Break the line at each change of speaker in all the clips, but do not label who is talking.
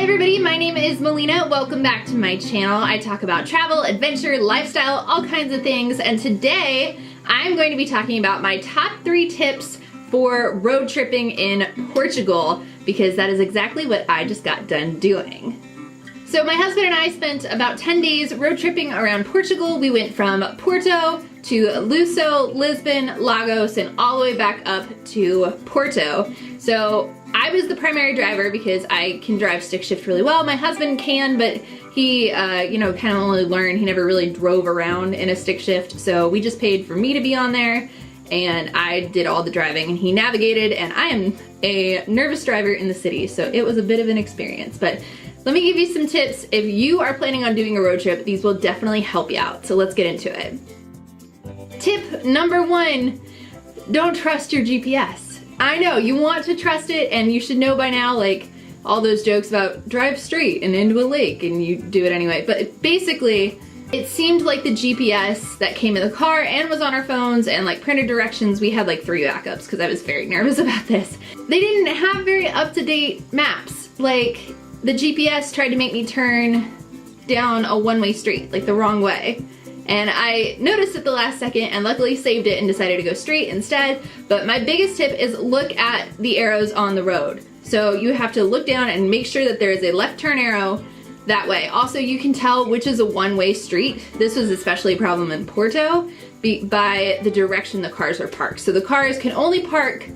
everybody, my name is Melina. Welcome back to my channel. I talk about travel, adventure, lifestyle, all kinds of things, and today I'm going to be talking about my top 3 tips for road tripping in Portugal, because that is exactly what I just got done doing. So my husband and I spent about 10 days road tripping around Portugal. We went from Porto to Luso, Lisbon, Lagos, and all the way back up to Porto. So I was the primary driver because I can drive stick shift really well. My husband can, but he, kind of only learned. He never really drove around in a stick shift. So we just paid for me to be on there, and I did all the driving, and he navigated, and I am a nervous driver in the city, so it was a bit of an experience. But let me give you some tips. If you are planning on doing a road trip, these will definitely help you out. So let's get into it. Tip number 1, don't trust your GPS. I know, you want to trust it, and you should know by now, like, all those jokes about drive straight and into a lake, and you do it anyway. But basically, it seemed like the GPS that came in the car and was on our phones and like printed directions, we had like 3 backups because I was very nervous about this. They didn't have very up-to-date maps. Like, the GPS tried to make me turn down a one-way street, like the wrong way. And I noticed at the last second and luckily saved it and decided to go straight instead. But my biggest tip is look at the arrows on the road. So you have to look down and make sure that there is a left turn arrow that way. Also, you can tell which is a one-way street. This was especially a problem in Porto by the direction the cars are parked. So the cars can only park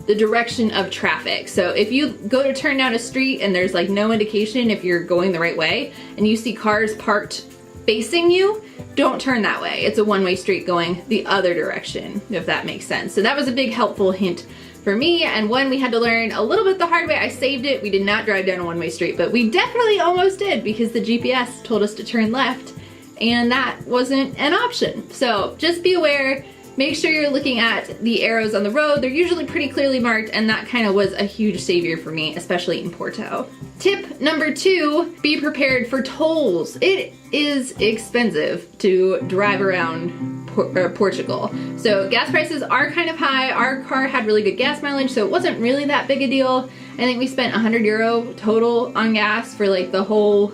the direction of traffic. So if you go to turn down a street and there's like no indication if you're going the right way, and you see cars parked facing you, don't turn that way. It's a one-way street going the other direction, if that makes sense. So that was a big helpful hint for me, and one we had to learn a little bit the hard way. I saved it. We did not drive down a one-way street, but we definitely almost did because the GPS told us to turn left, and that wasn't an option. So just be aware. Make sure you're looking at the arrows on the road. They're usually pretty clearly marked, and that kind of was a huge savior for me, especially in Porto. Tip number 2, be prepared for tolls. It is expensive to drive around Portugal. So gas prices are kind of high. Our car had really good gas mileage, so it wasn't really that big a deal. I think we spent €100 total on gas for like the whole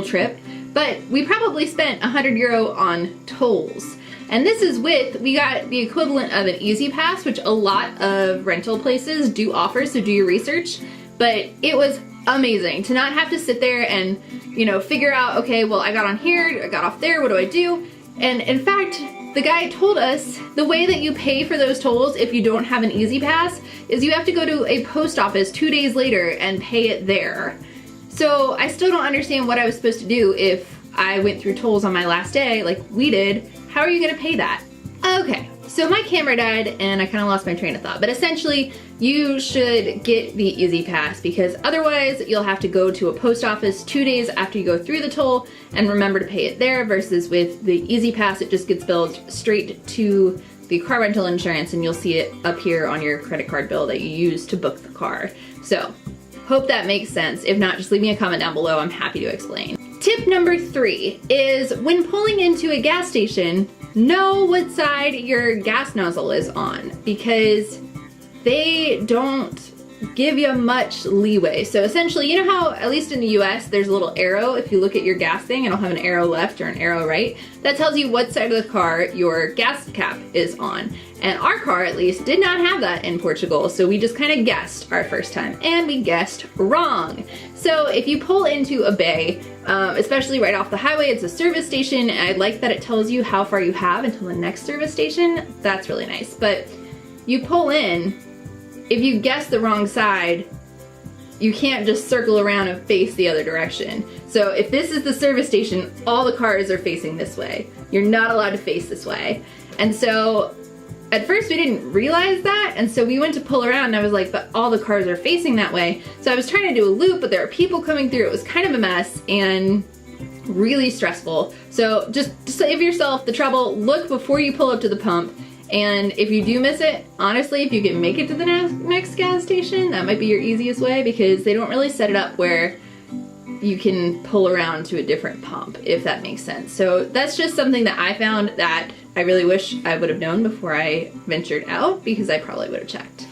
trip, but we probably spent €100 on tolls. And this is we got the equivalent of an Easy Pass, which a lot of rental places do offer, so do your research. But it was amazing to not have to sit there and, figure out, okay, well, I got on here, I got off there, what do I do? And in fact, the guy told us the way that you pay for those tolls if you don't have an Easy Pass is you have to go to a post office 2 days later and pay it there. So I still don't understand what I was supposed to do if I went through tolls on my last day like we did. How are you gonna pay that? Okay, so my camera died and I kind of lost my train of thought, but essentially you should get the Easy Pass because otherwise you'll have to go to a post office 2 days after you go through the toll and remember to pay it there, versus with the Easy Pass it just gets billed straight to the car rental insurance and you'll see it up here on your credit card bill that you use to book the car. So hope that makes sense. If not, just leave me a comment down below. I'm happy to explain. Tip number 3 is when pulling into a gas station, know what side your gas nozzle is on because they don't give you much leeway. So essentially, you know how, at least in the US, there's a little arrow. If you look at your gas thing, it'll have an arrow left or an arrow right. That tells you what side of the car your gas cap is on. And our car, at least, did not have that in Portugal, so we just kind of guessed our first time, and we guessed wrong. So if you pull into a bay, especially right off the highway, it's a service station, and I like that it tells you how far you have until the next service station. That's really nice. But you pull in, if you guess the wrong side, you can't just circle around and face the other direction. So if this is the service station, all the cars are facing this way. You're not allowed to face this way. And so at first we didn't realize that, and so we went to pull around and I was like, but all the cars are facing that way. So I was trying to do a loop, but there were people coming through. It was kind of a mess and really stressful. So just save yourself the trouble, look before you pull up to the pump. And if you do miss it, honestly, if you can make it to the next gas station, that might be your easiest way because they don't really set it up where you can pull around to a different pump, if that makes sense. So that's just something that I found that I really wish I would have known before I ventured out because I probably would have checked.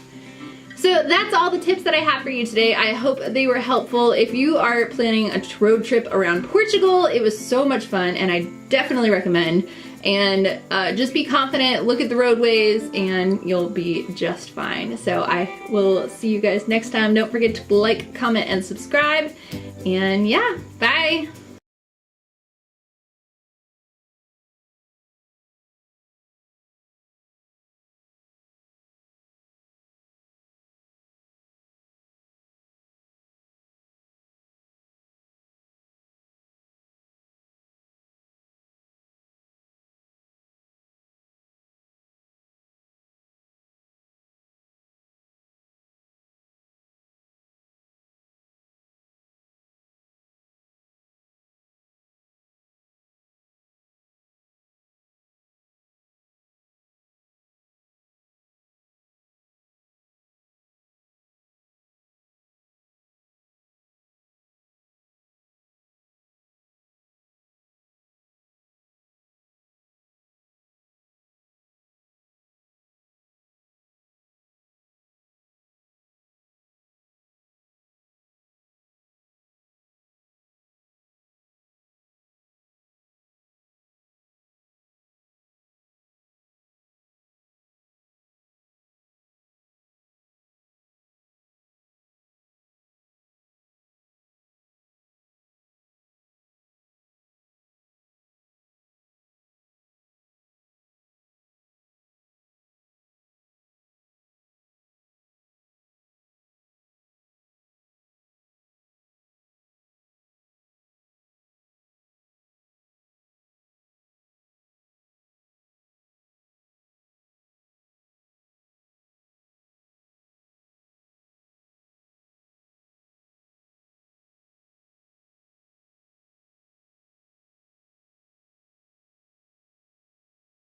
So that's all the tips that I have for you today. I hope they were helpful. If you are planning a road trip around Portugal, it was so much fun and I definitely recommend. And just be confident, look at the roadways, and you'll be just fine. So I will see you guys next time. Don't forget to like, comment, and subscribe. And yeah, bye.